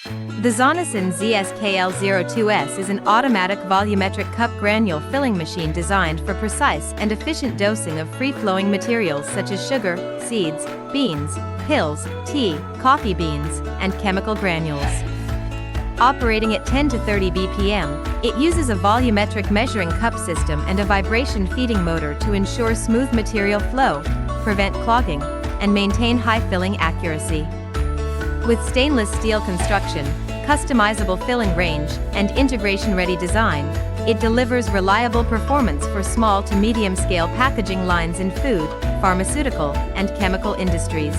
The Zonesun ZS-KL02S is an automatic volumetric cup granule filling machine designed for precise and efficient dosing of free-flowing materials such as sugar, seeds, beans, pills, tea, coffee beans, and chemical granules. Operating at 10 to 30 BPM, it uses a volumetric measuring cup system and a vibration feeding motor to ensure smooth material flow, prevent clogging, and maintain high filling accuracy. With stainless steel construction, customizable filling range, and integration-ready design, it delivers reliable performance for small to medium-scale packaging lines in food, pharmaceutical, and chemical industries.